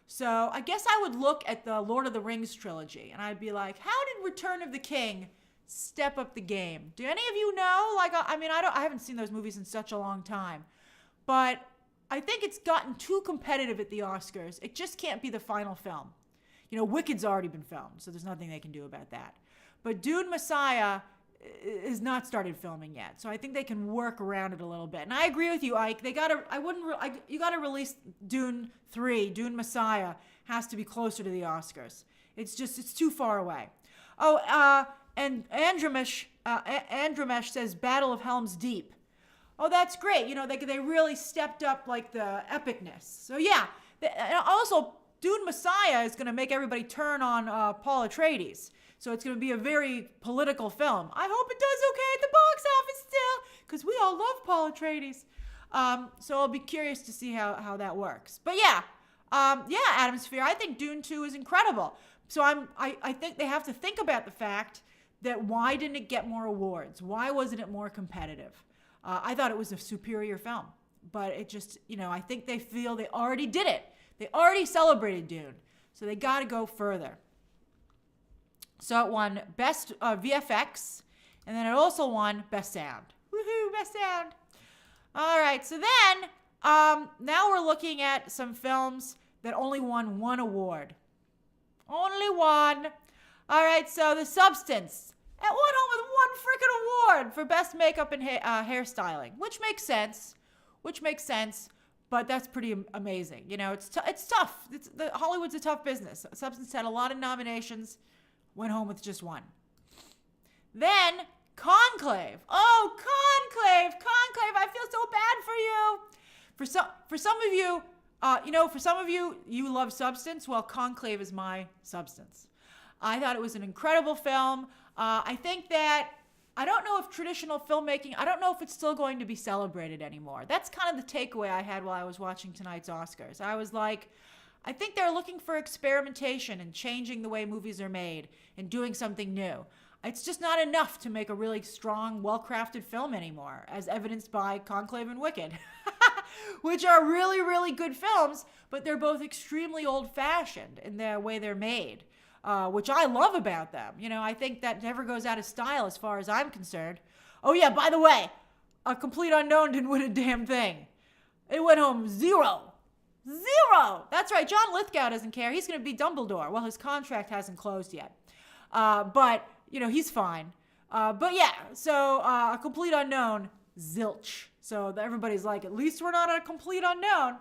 Speaker 1: So I guess I would look at the Lord of the Rings trilogy and I'd be like, how did Return of the King step up the game? Do any of you know? I haven't seen those movies in such a long time. But I think it's gotten too competitive at the Oscars. It just can't be the final film. Wicked's already been filmed, so there's nothing they can do about that. But Dune Messiah is not started filming yet, so I think they can work around it a little bit. And I agree with you, Ike. You gotta release Dune 3. Dune Messiah has to be closer to the Oscars. It's too far away. Oh, and Andromesh says Battle of Helm's Deep. Oh, that's great. You know, they really stepped up like the epicness. So yeah, and also Dune Messiah is going to make everybody turn on Paul Atreides. So it's going to be a very political film. I hope it does okay at the box office still, because we all love Paul Atreides. So I'll be curious to see how that works. But yeah, Atmosphere. I think Dune 2 is incredible. So I think they have to think about the fact that why didn't it get more awards? Why wasn't it more competitive? I thought it was a superior film, but it just, I think they feel they already did it. They already celebrated Dune, so they got to go further. So it won Best VFX, and then it also won Best Sound. Woohoo, Best Sound. All right, so then now we're looking at some films that only won one award. Only one. All right, so The Substance. It went home with one freaking award for Best Makeup and Hairstyling, which makes sense. But that's pretty amazing. It's tough. Hollywood's a tough business. Substance had a lot of nominations, went home with just one. Then Conclave. Oh, Conclave. I feel so bad for you. For some of you, for some of you, you love Substance. Well, Conclave is my Substance. I thought it was an incredible film. I think that, I don't know if traditional filmmaking, I don't know if it's still going to be celebrated anymore. That's kind of the takeaway I had while I was watching tonight's Oscars. I was like, I think they're looking for experimentation and changing the way movies are made and doing something new. It's just not enough to make a really strong, well-crafted film anymore, as evidenced by Conclave and Wicked, which are really, really good films, but they're both extremely old-fashioned in the way they're made. Which I love about them. I think that never goes out of style as far as I'm concerned. Oh yeah, by the way, A Complete Unknown didn't win a damn thing. It went home 0. That's right, John Lithgow doesn't care. He's going to be Dumbledore. Well, his contract hasn't closed yet. But, he's fine. But yeah, so A Complete Unknown, zilch. So everybody's like, at least we're not a complete unknown.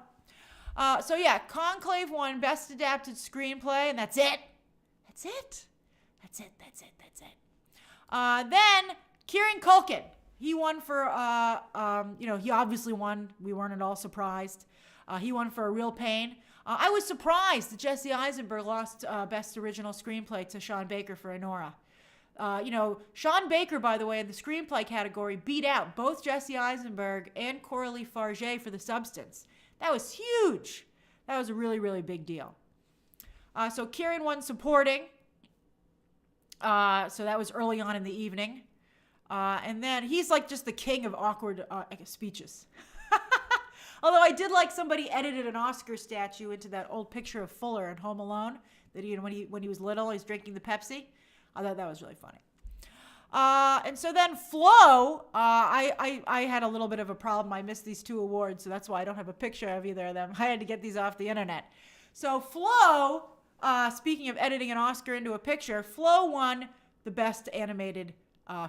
Speaker 1: So yeah, Conclave won Best Adapted Screenplay, and that's it. That's it. Then Kieran Culkin. He won for, he obviously won. We weren't at all surprised. He won for A Real Pain. I was surprised that Jesse Eisenberg lost Best Original Screenplay to Sean Baker for Anora. Sean Baker, by the way, in the screenplay category, beat out both Jesse Eisenberg and Coralie Farge for The Substance. That was huge. That was a really, really big deal. So Kieran won supporting. So that was early on in the evening. And then he's like just the king of awkward speeches. Although I did like somebody edited an Oscar statue into that old picture of Fuller in Home Alone that when he was little, he's drinking the Pepsi. I thought that was really funny. And so then Flo, I had a little bit of a problem. I missed these 2 awards, so that's why I don't have a picture of either of them. I had to get these off the internet. So Flo, speaking of editing an Oscar into a picture, Flo won the Best Animated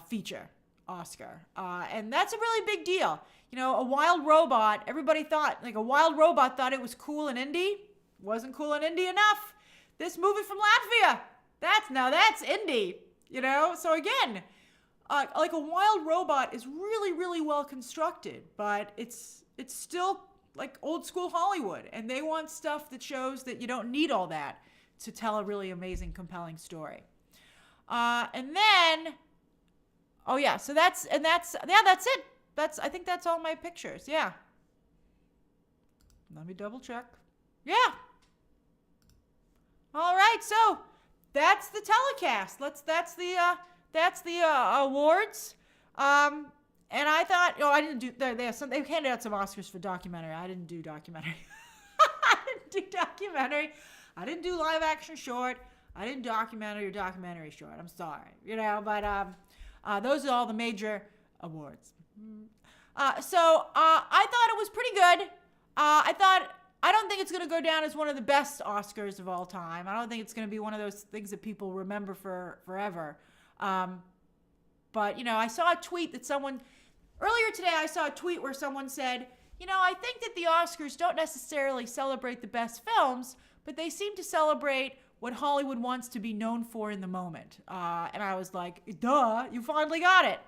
Speaker 1: Feature Oscar. And that's a really big deal. A wild robot, everybody thought, a wild robot thought it was cool in indie. Wasn't cool in indie enough. This movie from Latvia, that's indie, So again, a wild robot is really, really well constructed, but it's still like old school Hollywood, and they want stuff that shows that you don't need all that to tell a really amazing, compelling story. And then, so that's it. I think that's all my pictures. Yeah. Let me double check. Yeah. All right. So that's the telecast. That's the awards. And I thought, I didn't do. They handed out some Oscars for documentary. I didn't do documentary. I didn't do live action short. I didn't documentary or documentary short. I'm sorry, but those are all the major awards. So I thought it was pretty good. I don't think it's going to go down as one of the best Oscars of all time. I don't think it's going to be one of those things that people remember forever. But I saw a tweet that earlier today I saw a tweet where someone said, I think that the Oscars don't necessarily celebrate the best films, but they seem to celebrate what Hollywood wants to be known for in the moment. And I was like, duh, you finally got it.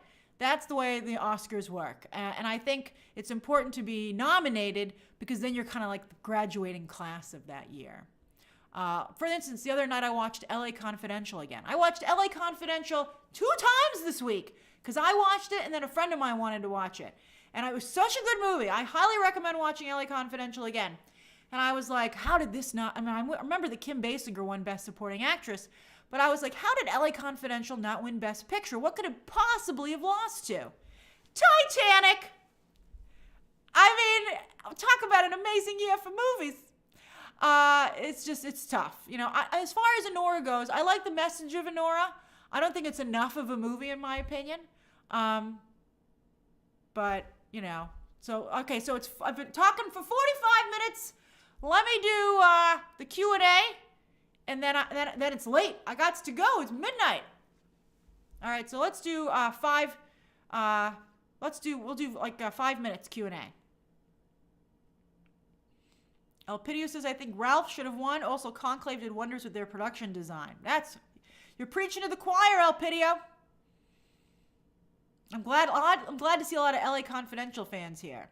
Speaker 1: That's the way the Oscars work. And I think it's important to be nominated because then you're kind of like the graduating class of that year. For instance, the other night I watched LA Confidential again. I watched LA Confidential 2 times this week because I watched it and then a friend of mine wanted to watch it. And it was such a good movie. I highly recommend watching LA Confidential again. And I was like, how did this not... I mean, I remember that Kim Basinger won Best Supporting Actress, but I was like, how did LA Confidential not win Best Picture? What could it possibly have lost to? Titanic! I mean, talk about an amazing year for movies. It's tough. You know, as far as Anora goes, I like the message of Anora. I don't think it's enough of a movie in my opinion. But, you know, so, okay, so I've been talking for 45 minutes. Let me do the Q&A, and then it's late. I got to go. It's midnight. All right, so let's do we'll do like 5 minutes Q&A. Elpidio says, I think Ralph should have won. Also, Conclave did wonders with their production design. You're preaching to the choir, Elpidio. I'm glad to see a lot of LA Confidential fans here.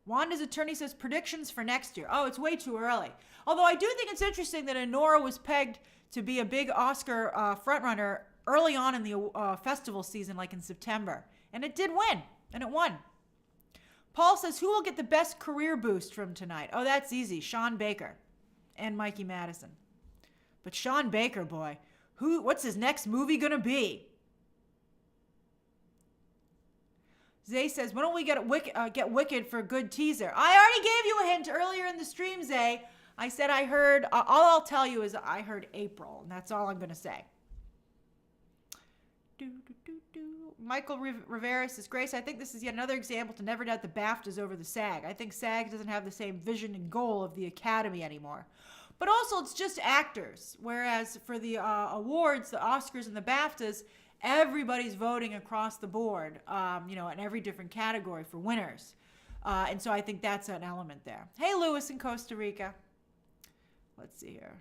Speaker 1: Wanda's attorney says predictions for next year. Oh, it's way too early. Although I do think it's interesting that Anora was pegged to be a big Oscar frontrunner early on in the festival season, like in September. And it did win, and it won. Paul says, who will get the best career boost from tonight? Oh, that's easy. Sean Baker and Mikey Madison. But Sean Baker, boy, what's his next movie going to be? Zay says, when don't we get Wicked for a good teaser? I already gave you a hint earlier in the stream, Zay. I said I heard, all I'll tell you is I heard April, and that's all I'm going to say. Michael Rivera says, Grace, I think this is yet another example to never doubt the BAFTAs over the SAG. I think SAG doesn't have the same vision and goal of the Academy anymore. But also, it's just actors. Whereas for the awards, the Oscars and the BAFTAs, everybody's voting across the board, you know, in every different category for winners. And so I think that's an element there. Hey, Lewis in Costa Rica. Let's see here.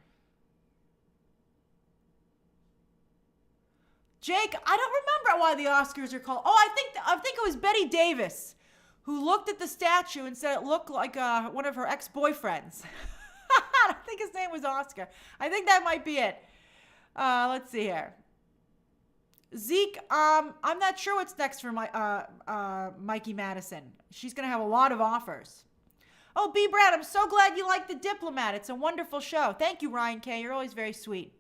Speaker 1: Jake, I don't remember why the Oscars are called. Oh, I think it was Betty Davis who looked at the statue and said it looked like one of her ex-boyfriends. I think his name was Oscar. I think that might be it. Let's see here. Zeke, I'm not sure what's next for Mikey Madison. She's going to have a lot of offers. Oh, B. Brad, I'm so glad you like The Diplomat. It's a wonderful show. Thank you, Ryan K. You're always very sweet.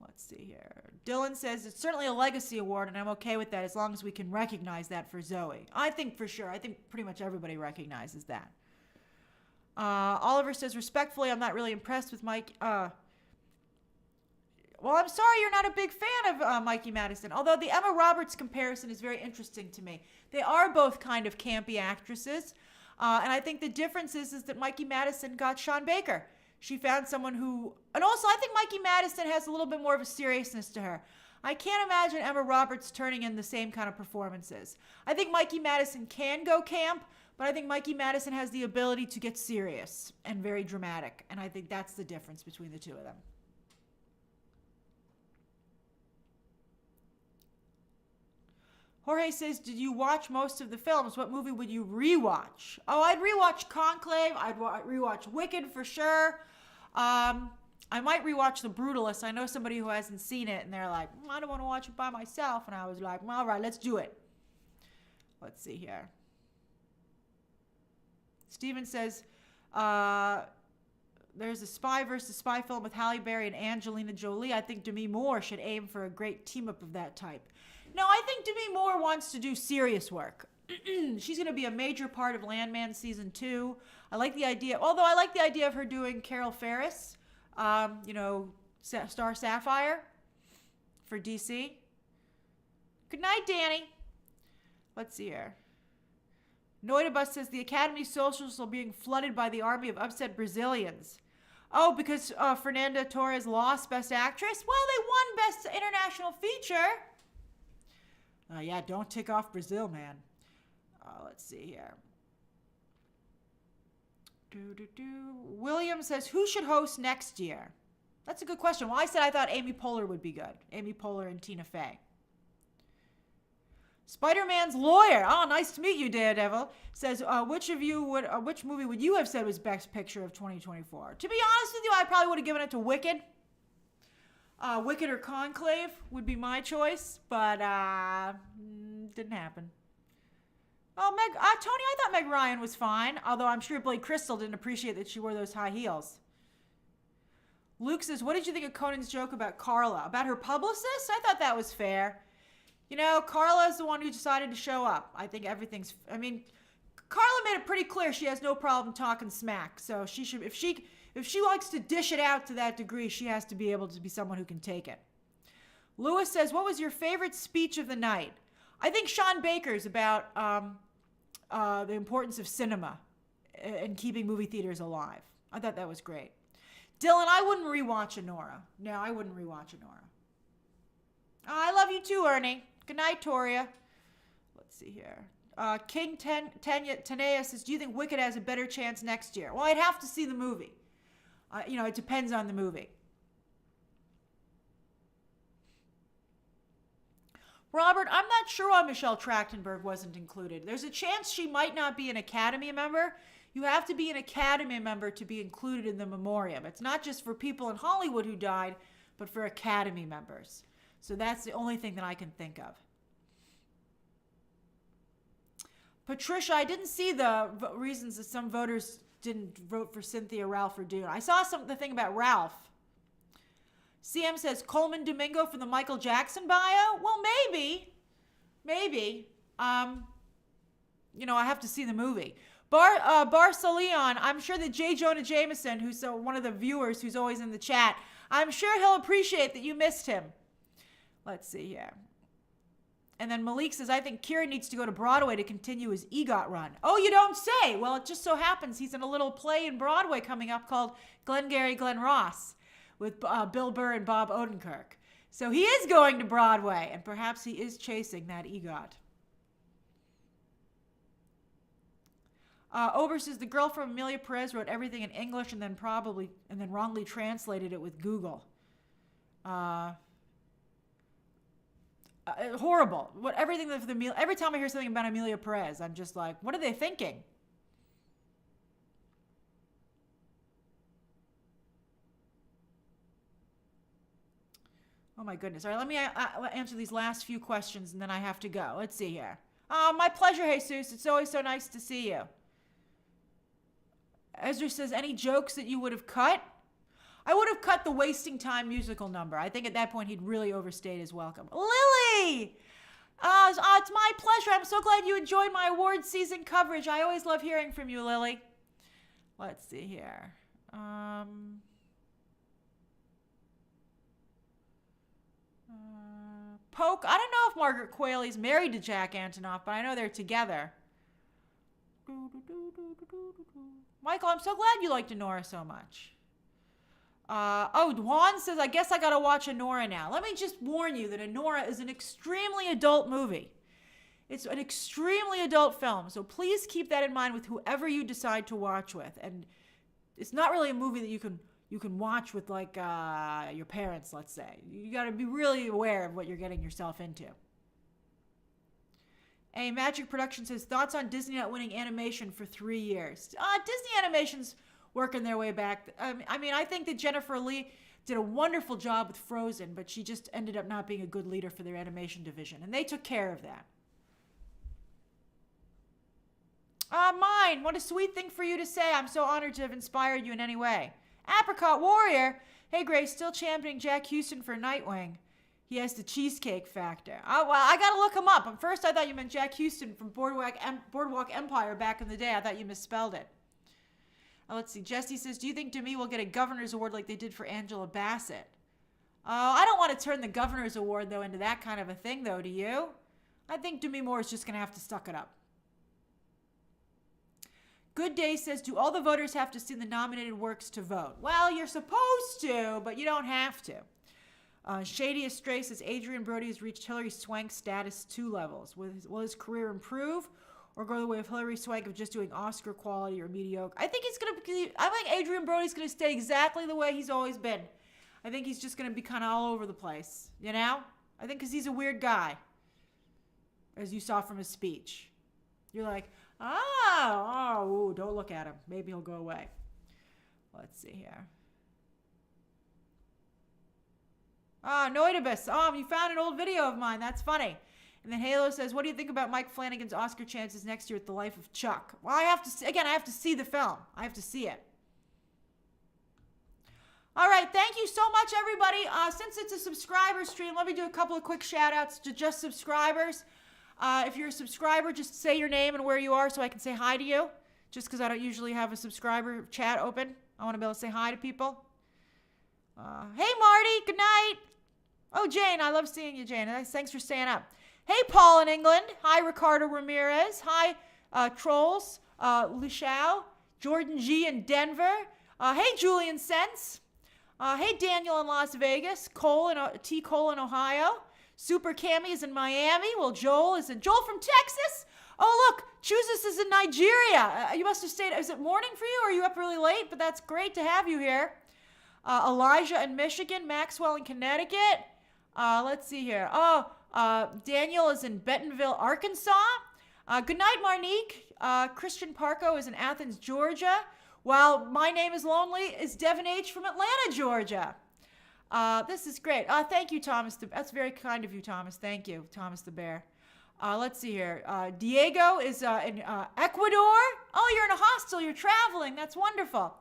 Speaker 1: Let's see here. Dylan says, it's certainly a legacy award, and I'm okay with that as long as we can recognize that for Zoe. I think for sure. I think pretty much everybody recognizes that. Oliver says, respectfully, I'm not really impressed with Mike. Well, I'm sorry you're not a big fan of Mikey Madison, although the Emma Roberts comparison is very interesting to me. They are both kind of campy actresses, and I think the difference is that Mikey Madison got Sean Baker. She found someone who, and also I think Mikey Madison has a little bit more of a seriousness to her. I can't imagine Emma Roberts turning in the same kind of performances. I think Mikey Madison can go camp, but I think Mikey Madison has the ability to get serious and very dramatic, and I think that's the difference between the two of them. Jorge says, did you watch most of the films? What movie would you rewatch? Oh, I'd rewatch Conclave. I'd rewatch Wicked for sure. I might rewatch The Brutalist. I know somebody who hasn't seen it, and they're like, I don't want to watch it by myself. And I was like, well, all right, let's do it. Let's see here. Steven says, there's a spy versus spy film with Halle Berry and Angelina Jolie. I think Demi Moore should aim for a great team-up of that type. No, I think Demi Moore wants to do serious work. She's going to be a major part of Landman Season 2. I like the idea, although I like the idea of her doing Carol Ferris, you know, Star Sapphire for DC. Good night, Danny. Let's see here. Noidabus says the Academy socials are being flooded by the army of upset Brazilians. Oh, because Fernanda Torres lost Best Actress? Well, they won Best International Feature. Yeah, don't tick off Brazil, man. Let's see here. William says, who should host next year? That's a good question. Well, I said I thought Amy Poehler would be good. Amy Poehler and Tina Fey. Spider-Man's lawyer. Oh, nice to meet you, Daredevil. Says, which movie would you have said was best picture of 2024? To be honest with you, I probably would have given it to Wicked. Wicked or Conclave would be my choice, but didn't happen. Oh, Tony, I thought Meg Ryan was fine, although I'm sure Blake Crystal didn't appreciate that she wore those high heels. Luke says, what did you think of Conan's joke about Carla? About her publicist? I thought that was fair. You know, Carla's the one who decided to show up. I think Carla made it pretty clear she has no problem talking smack. So she should, if she likes to dish it out to that degree, she has to be able to be someone who can take it. Lewis says, what was your favorite speech of the night? I think Sean Baker's about the importance of cinema and keeping movie theaters alive. I thought that was great. Dylan, I wouldn't rewatch Anora. No, I wouldn't rewatch Anora. Oh, I love you too, Ernie. Good night, Toria. Let's see here. King Tanea says, do you think Wicked has a better chance next year? Well, I'd have to see the movie. It depends on the movie. Robert, I'm not sure why Michelle Trachtenberg wasn't included. There's a chance she might not be an Academy member. You have to be an Academy member to be included in the memoriam. It's not just for people in Hollywood who died, but for Academy members. So that's the only thing that I can think of. Patricia, I didn't see the reasons that some voters didn't vote for Cynthia, Ralph, or Dune. I saw the thing about Ralph. CM says, Coleman Domingo for the Michael Jackson bio? Well, maybe. I have to see the movie. Barca Leon, I'm sure that J. Jonah Jameson, who's one of the viewers who's always in the chat, I'm sure he'll appreciate that you missed him. Let's see here. And then Malik says, I think Kieran needs to go to Broadway to continue his EGOT run. Oh, you don't say. Well, it just so happens he's in a little play in Broadway coming up called Glengarry Glen Ross with Bill Burr and Bob Odenkirk. So he is going to Broadway, and perhaps he is chasing that EGOT. Ober says, the girl from Emilia Pérez wrote everything in English and then wrongly translated it with Google. Horrible. Every time I hear something about Emilia Pérez, I'm just like, what are they thinking? Oh my goodness. All right, let me answer these last few questions and then I have to go. Let's see here. My pleasure, Jesus. It's always so nice to see you. Ezra says, any jokes that you would have cut? I would have cut the wasting time musical number. I think at that point he'd really overstayed his welcome. Lily! It's my pleasure. I'm so glad you enjoyed my awards season coverage. I always love hearing from you, Lily. Let's see here. Poke. I don't know if Margaret Qualley's married to Jack Antonoff, but I know they're together. Michael, I'm so glad you liked Anora so much. Juan says, I guess I gotta watch Anora now. Let me just warn you that Anora is an extremely adult movie. It's an extremely adult film, so please keep that in mind with whoever you decide to watch with. And it's not really a movie that you can watch with your parents, let's say. You gotta be really aware of what you're getting yourself into. A Magic Production says, thoughts on Disney not winning animation for 3 years. Disney Animation's working their way back. I think that Jennifer Lee did a wonderful job with Frozen, but she just ended up not being a good leader for their animation division, and they took care of that. Mine, what a sweet thing for you to say. I'm so honored to have inspired you in any way. Apricot Warrior, hey Grace, still championing Jack Houston for Nightwing. He has the cheesecake factor. Well, I gotta look him up. At first I thought you meant Jack Houston from Boardwalk Empire back in the day. I thought you misspelled it. Let's see. Jesse says, do you think Demi will get a governor's award like they did for Angela Bassett? I don't want to turn the governor's award, though, into that kind of a thing, though, do you? I think Demi Moore is just going to have to suck it up. Good Day says, do all the voters have to see the nominated works to vote? Well, you're supposed to, but you don't have to. Shady Estray says, Adrien Brody has reached Hilary Swank's status 2 levels. Will his career improve or go the way of Hilary Swank of just doing Oscar quality or mediocre? I think Adrien Brody's going to stay exactly the way he's always been. I think he's just going to be kind of all over the place, you know? I think because he's a weird guy, as you saw from his speech. You're like, ooh, don't look at him. Maybe he'll go away. Let's see here. Noidibus. You found an old video of mine. That's funny. And then Halo says, what do you think about Mike Flanagan's Oscar chances next year at The Life of Chuck? Well, I have to see the film. I have to see it. All right, thank you so much, everybody. Since it's a subscriber stream, let me do a couple of quick shout-outs to just subscribers. If you're a subscriber, just say your name and where you are so I can say hi to you. Just because I don't usually have a subscriber chat open. I want to be able to say hi to people. Hey, Marty. Good night. Oh, Jane. I love seeing you, Jane. Thanks for staying up. Hey, Paul in England. Hi, Ricardo Ramirez. Hi, Trolls. Lushao. Jordan G in Denver. Hey, Julian Sense. Hey, Daniel in Las Vegas. T. Cole in Ohio. Super Cammy is in Miami. Well, Joel from Texas. Oh, look, Chusis is in Nigeria. You must have stayed. Is it morning for you or are you up really late? But that's great to have you here. Elijah in Michigan. Maxwell in Connecticut. Let's see here. Daniel is in Bentonville, Arkansas. Good night, Marnique. Christian Parco is in Athens, Georgia. While my name is lonely is Devin H. from Atlanta, Georgia. This is great. Thank you, Thomas. That's very kind of you, Thomas. Thank you, Thomas the Bear. Let's see here. Diego is in Ecuador. Oh, you're in a hostel. You're traveling. That's wonderful.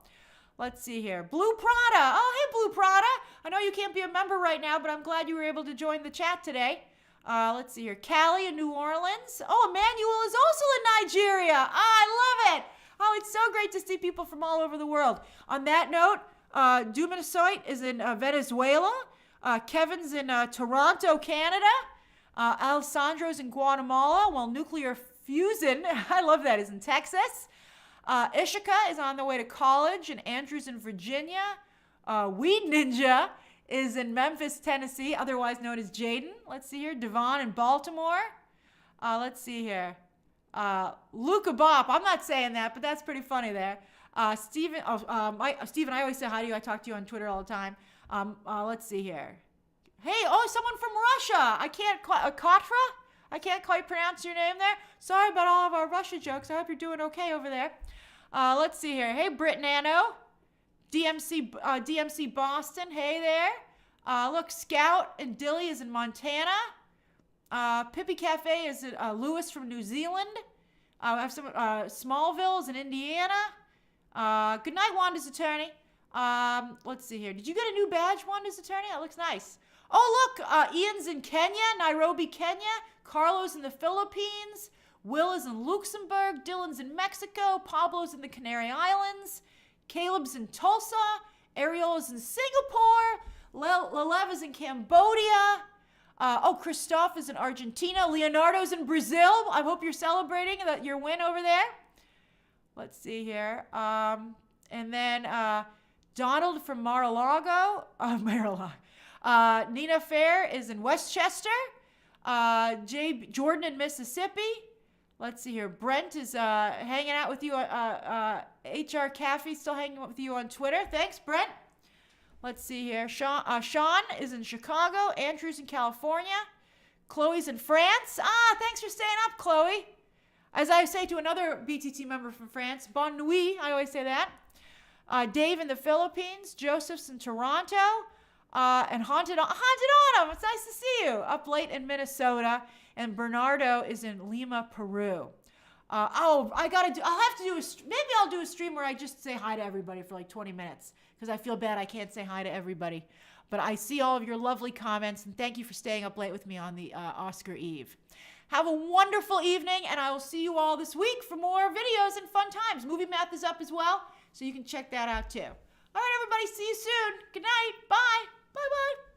Speaker 1: Let's see here. Blue Prada. Oh, hey, Blue Prada. I know you can't be a member right now, but I'm glad you were able to join the chat today. Let's see here. Callie in New Orleans. Oh, Emmanuel is also in Nigeria. I love it. Oh, it's so great to see people from all over the world. On that note, Duminisoit is in Venezuela. Kevin's in Toronto, Canada. Alessandro's in Guatemala. While Nuclear Fusion, I love that, is in Texas. Ishika is on the way to college, and Andrew's in Virginia. Weed Ninja is in Memphis, Tennessee, otherwise known as Jaden. Let's see here. Devon in Baltimore. Let's see here. Luca Bop. I'm not saying that, but that's pretty funny there. Steven, Steven, I always say hi to you. I talk to you on Twitter all the time. Let's see here. Hey, someone from Russia. I can't quite, Katra? I can't quite pronounce your name there. Sorry about all of our Russia jokes. I hope you're doing okay over there. Let's see here. Hey, Brit Nano. DMC Boston. Hey there. Look, Scout and Dilly is in Montana. Pippi Cafe is Lewis from New Zealand. I have some Smallville is in Indiana. Good night, Wanda's attorney. Let's see here. Did you get a new badge, Wanda's attorney? That looks nice. Oh, look, Ian's in Kenya, Nairobi, Kenya. Carlos in the Philippines. Will is in Luxembourg. Dylan's in Mexico. Pablo's in the Canary Islands. Caleb's in Tulsa. Ariel is in Singapore. Lelev is in Cambodia. Christoph is in Argentina. Leonardo's in Brazil. I hope you're celebrating your win over there. Let's see here. And then Donald from Mar-a-Lago. Nina Fair is in Westchester. Jordan in Mississippi. Let's see here. Brent is hanging out with you. HR Caffey still hanging out with you on Twitter. Thanks, Brent. Let's see here. Sean is in Chicago. Andrew's in California. Chloe's in France. Thanks for staying up, Chloe. As I say to another BTT member from France, bonne nuit. I always say that. Dave in the Philippines. Joseph's in Toronto. And Haunted Autumn. It's nice to see you. Up late in Minnesota. And Bernardo is in Lima, Peru. I'll have to do maybe I'll do a stream where I just say hi to everybody for like 20 minutes. Because I feel bad I can't say hi to everybody. But I see all of your lovely comments, and thank you for staying up late with me on the Oscar Eve. Have a wonderful evening, and I will see you all this week for more videos and fun times. Movie Math is up as well, so you can check that out too. All right, everybody, see you soon. Good night. Bye. Bye-bye.